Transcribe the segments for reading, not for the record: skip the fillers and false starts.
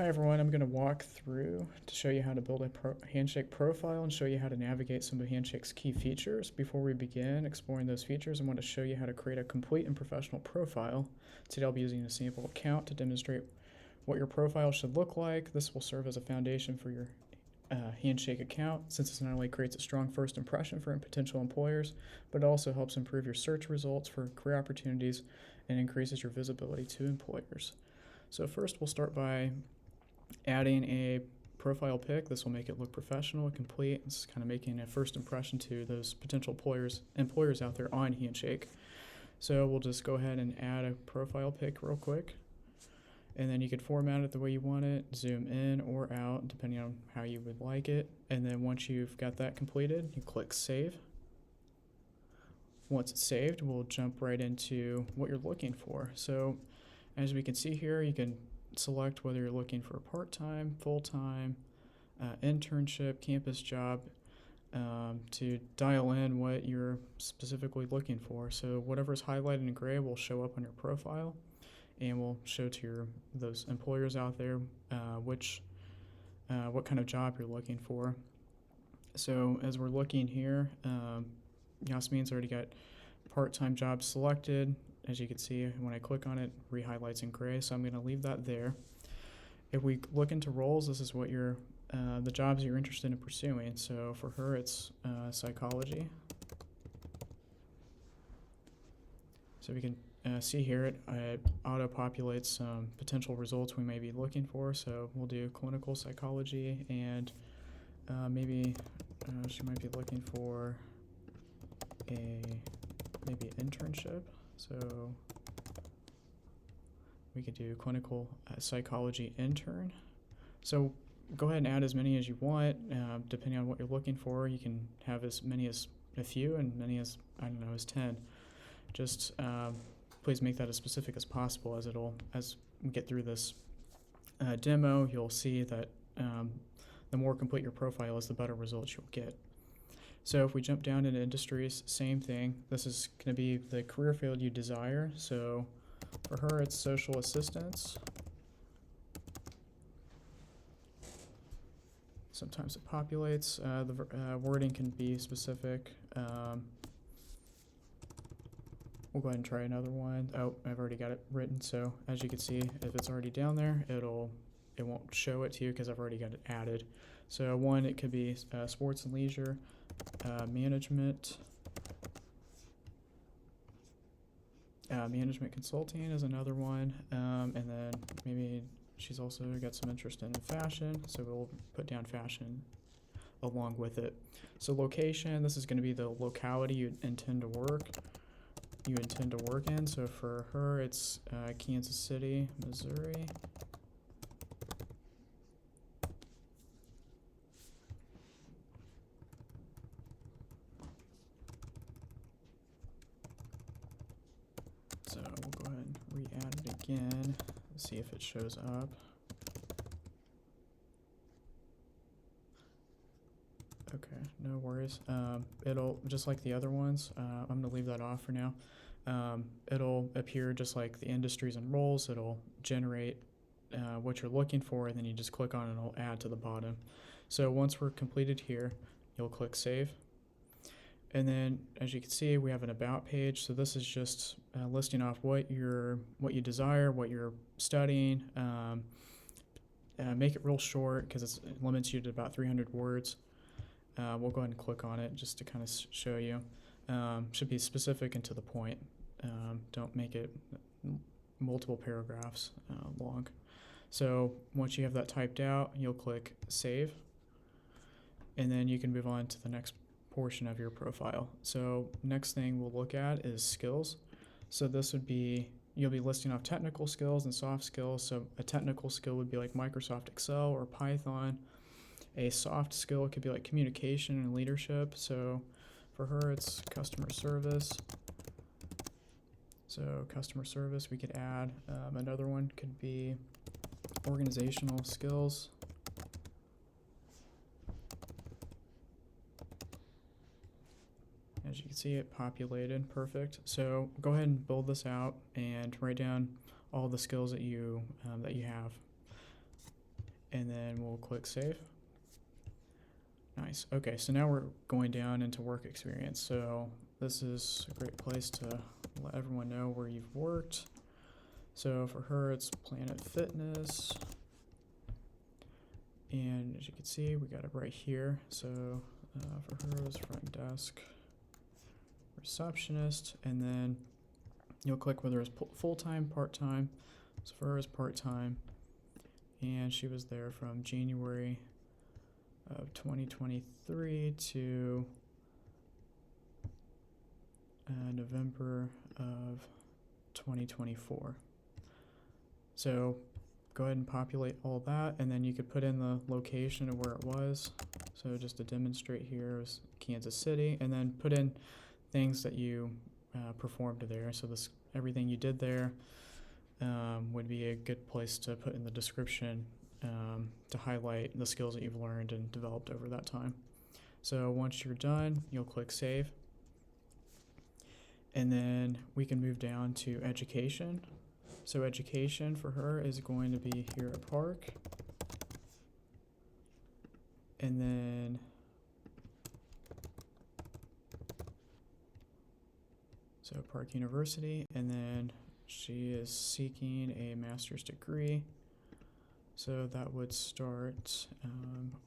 Hi everyone, I'm going to walk through to show you how to build a Handshake profile and show you how to navigate some of Handshake's key features. Before we begin exploring those features, I want to show you how to create a complete and professional profile. Today I'll be using a sample account to demonstrate what your profile should look like. This will serve as a foundation for your Handshake account, since this not only creates a strong first impression for potential employers, but it also helps improve your search results for career opportunities and increases your visibility to employers. So first we'll start by adding a profile pic. This will make it look professional and complete. It's kind of making a first impression to those potential employers out there on Handshake. So we'll just go ahead and add a profile pic real quick. And then you could format it the way you want it, zoom in or out, depending on how you would like it. And then once you've got that completed, you click Save. Once it's saved, we'll jump right into what you're looking for. So as we can see here, you can select whether you're looking for a part-time, full-time, internship, campus job, to dial in what you're specifically looking for. So whatever's highlighted in gray will show up on your profile, and will show to those employers out there what kind of job you're looking for. So as we're looking here, Yasmin's already got part-time job selected. As you can see, when I click on it, re-highlights in gray, so I'm going to leave that there. If we look into roles, this is what the jobs you're interested in pursuing. So for her, it's psychology. So we can see here it auto-populates some potential results we may be looking for. So we'll do clinical psychology, and maybe she might be looking for maybe an internship. So we could do clinical psychology intern. So go ahead and add as many as you want, depending on what you're looking for. You can have as many as a few and many as, I don't know, as 10. Just please make that as specific as possible. As we get through this demo, you'll see that the more complete your profile is, the better results you'll get. So if we jump down into industries, same thing. This is going to be the career field you desire. So for her, it's social assistance. Sometimes it populates. The wording can be specific. We'll go ahead and try another one. Oh, I've already got it written. So as you can see, if it's already down there, it won't show it to you because I've already got it added. So one, it could be sports and leisure, management consulting is another one, and then maybe she's also got some interest in fashion, so we'll put down fashion along with it. So location, this is going to be the locality you intend to work in. So for her, it's Kansas City, Missouri. So we'll go ahead and re-add it again, see if it shows up. Okay, no worries. It'll, just like the other ones, I'm going to leave that off for now. It'll appear just like the industries and roles. It'll generate what you're looking for, and then you just click on it and it'll add to the bottom. So once we're completed here, you'll click Save. And then, as you can see, we have an About page. So this is just listing off what you desire, what you're studying. Make it real short because it limits you to about 300 words. We'll go ahead and click on it just to kind of show you. Should be specific and to the point. Don't make it multiple paragraphs long. So once you have that typed out, you'll click Save. And then you can move on to the next portion of your profile. So next thing we'll look at is skills. So this would be, you'll be listing off technical skills and soft skills. So a technical skill would be like Microsoft Excel or Python. A soft skill could be like communication and leadership. So for her, it's customer service. So customer service, we could add. Another one could be organizational skills. As you can see, it populated perfect. So go ahead and build this out and write down all the skills that you have. and then we'll click save. Nice. Okay, so now we're going down into work experience. So this is a great place to let everyone know where you've worked. So for her, it's Planet Fitness. And as you can see, we got it right here. So for her, it was front desk receptionist. And then you'll click whether it's full-time, part-time. So for her, it's part-time. And she was there from January of 2023 to November of 2024. So go ahead and populate all that, and then you could put in the location of where it was. So just to demonstrate here is Kansas City, and then put in things that you performed there. So this everything you did there would be a good place to put in the description to highlight the skills that you've learned and developed over that time. So once you're done, you'll click save. And then we can move down to education. So education for her is going to be here at Park. And then so Park University, and then she is seeking a master's degree. So that would start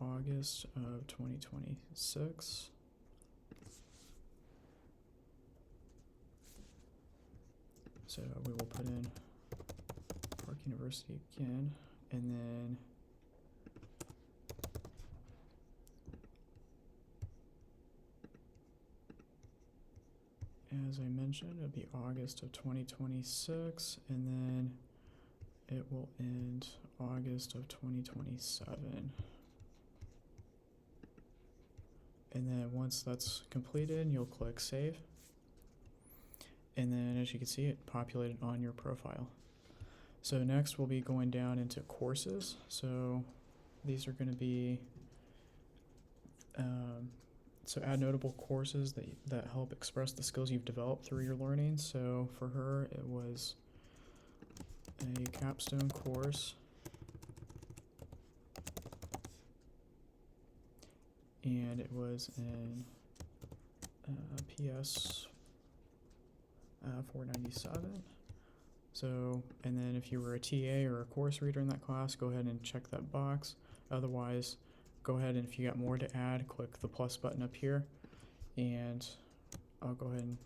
August of 2026. So we will put in Park University again, and then as I mentioned, it'll be August of 2026, and then it will end August of 2027. And then once that's completed, you'll click save. And then as you can see, it populated on your profile. So next we'll be going down into courses. So these are going to be, so add notable courses that help express the skills you've developed through your learning. So for her, it was a capstone course. And it was in PS 497. So, and then if you were a TA or a course reader in that class, go ahead and check that box. Otherwise, go ahead and if you got more to add, click the plus button up here. And I'll go ahead and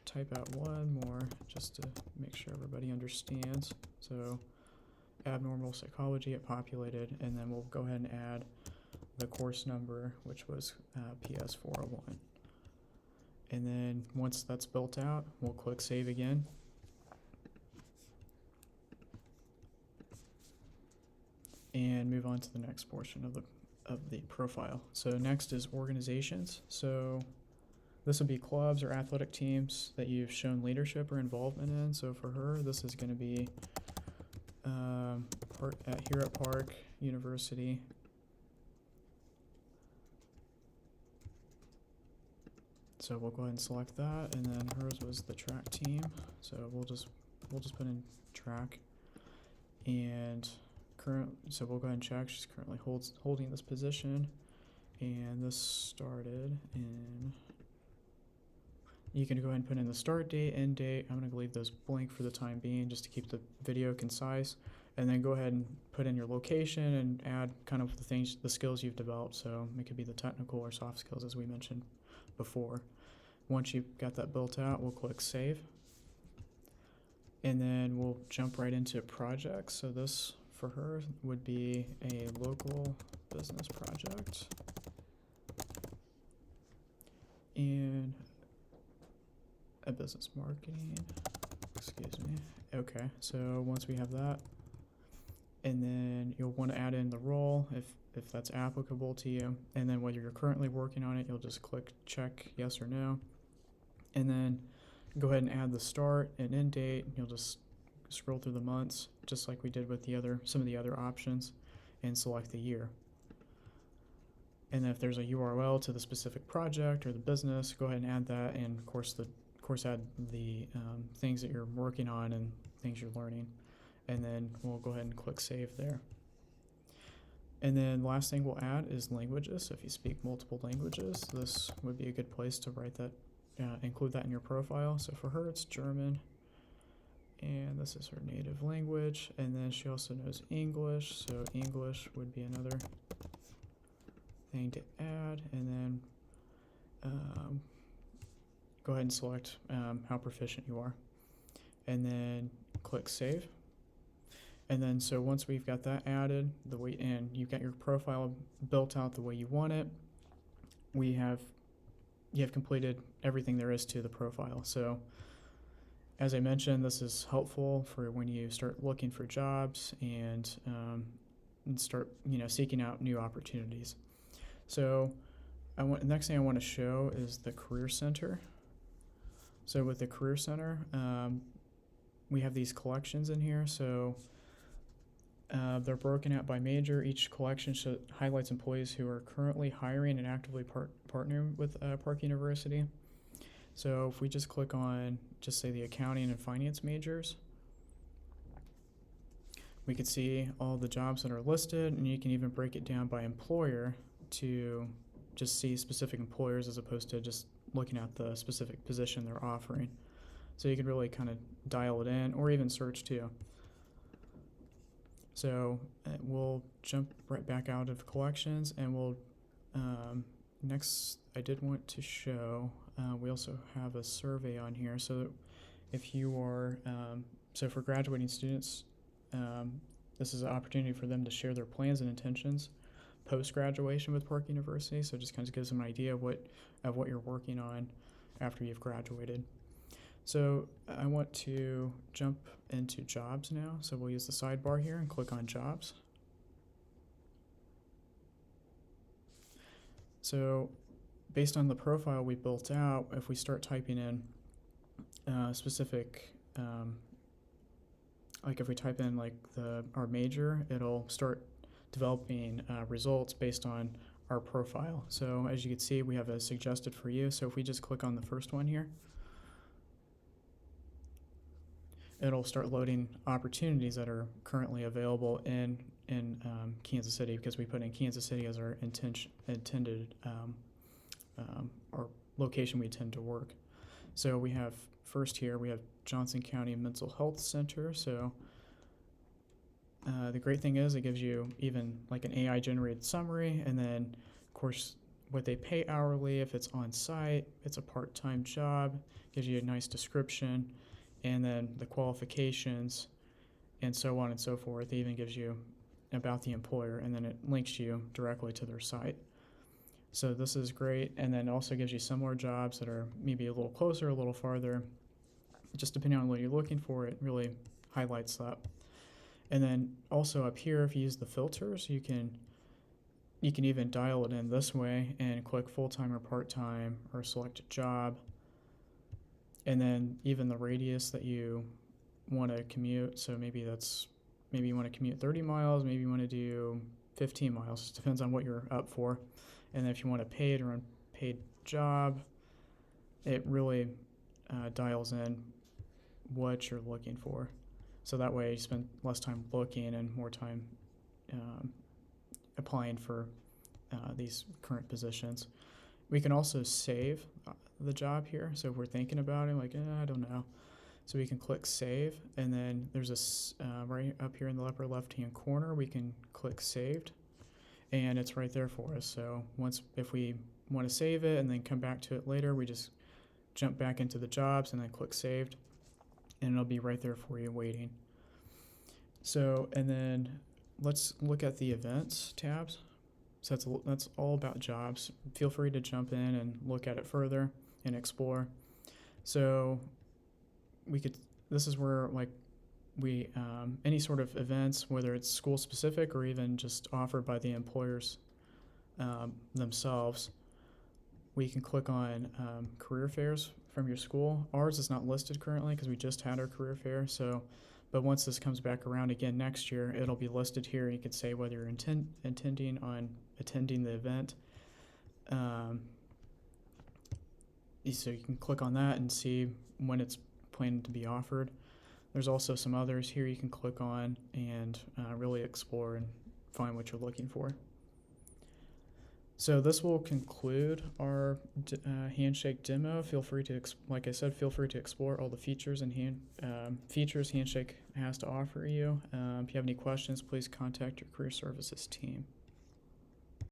type out one more just to make sure everybody understands. So, abnormal psychology, it populated, and then we'll go ahead and add the course number, which was PS 401. And then once that's built out, we'll click save again. And move on to the next portion of the profile. So next is organizations. So this would be clubs or athletic teams that you've shown leadership or involvement in. So for her, this is going to be here at Park University. So we'll go ahead and select that, and then hers was the track team. So we'll just put in track, and so we'll go ahead and check. She's currently holding this position, and this started in. You can go ahead and put in the start date, end date. I'm going to leave those blank for the time being, just to keep the video concise. And then go ahead and put in your location and add kind of the skills you've developed. So it could be the technical or soft skills, as we mentioned before. Once you've got that built out, we'll click save. And then we'll jump right into projects. So this for her would be a local business project. And a business marketing, excuse me. Okay, so once we have that, and then you'll want to add in the role if that's applicable to you, and then whether you're currently working on it, you'll just click check yes or no, and then go ahead and add the start and end date. You'll just scroll through the months just like we did with some of the other options, and select the year. And then if there's a URL to the specific project or the business, go ahead and add that, and of course add the things that you're working on and things you're learning, and then we'll go ahead and click save there. And then last thing we'll add is languages. So if you speak multiple languages, this would be a good place to write that, include that in your profile. So for her, it's German, and this is her native language. And then she also knows English, so English would be another thing to add. And then go ahead and select how proficient you are, and then click Save. And then so once we've got that added, and you've got your profile built out the way you want it, you have completed everything there is to the profile. So as I mentioned, this is helpful for when you start looking for jobs and start seeking out new opportunities. So the next thing I want to show is the Career Center. So with the Career Center, we have these collections in here. So they're broken out by major. Each collection highlights employees who are currently hiring and actively partnering with Park University. So if we just click on, just say, the accounting and finance majors, we can see all the jobs that are listed, and you can even break it down by employer to just see specific employers as opposed to just looking at the specific position they're offering. So you can really kind of dial it in, or even search too. So we'll jump right back out of collections, and we'll next I did want to show, we also have a survey on here. So if you are, so for graduating students, this is an opportunity for them to share their plans and intentions post-graduation with Park University. So it just kind of gives them an idea of what you're working on after you've graduated. So I want to jump into jobs now. So we'll use the sidebar here and click on jobs. So based on the profile we built out, if we start typing in specific, like if we type in like our major, it'll start developing results based on our profile. So as you can see, we have a suggested for you. So if we just click on the first one here, it'll start loading opportunities that are currently available in Kansas City, because we put in Kansas City as our intended our location we intend to work. So we have first here, we have Johnson County Mental Health Center. So the great thing is it gives you even like an AI generated summary, and then of course what they pay hourly, if it's on site, it's a part-time job, gives you a nice description, and then the qualifications, and so on and so forth. It even gives you about the employer, and then it links you directly to their site. So this is great, and then also gives you similar jobs that are maybe a little closer, a little farther. Just depending on what you're looking for, it really highlights that. And then also up here, if you use the filters, you can even dial it in this way and click full-time or part-time, or select a job. And then even the radius that you want to commute. So maybe you want to commute 30 miles, maybe you want to do 15 miles. It depends on what you're up for. And then if you want a paid or unpaid job, it really dials in what you're looking for. So that way you spend less time looking and more time applying for these current positions. We can also save the job here. So if we're thinking about it, like, I don't know. So we can click save, and then there's right up here in the upper left-hand corner, we can click saved, and it's right there for us. So if we want to save it and then come back to it later, we just jump back into the jobs and then click saved, and it'll be right there for you waiting. So, and then let's look at the events tabs. So that's all about jobs. Feel free to jump in and look at it further and explore. So this is where any sort of events, whether it's school specific or even just offered by the employers themselves, we can click on career fairs from your school. Ours is not listed currently because we just had our career fair. But once this comes back around again next year, it'll be listed here. You can say whether you're intending on attending the event. So you can click on that and see when it's planned to be offered. There's also some others here you can click on and really explore and find what you're looking for. So this will conclude our Handshake demo. Feel free to, like I said, feel free to explore all the features and features Handshake has to offer you. If you have any questions, please contact your career services team.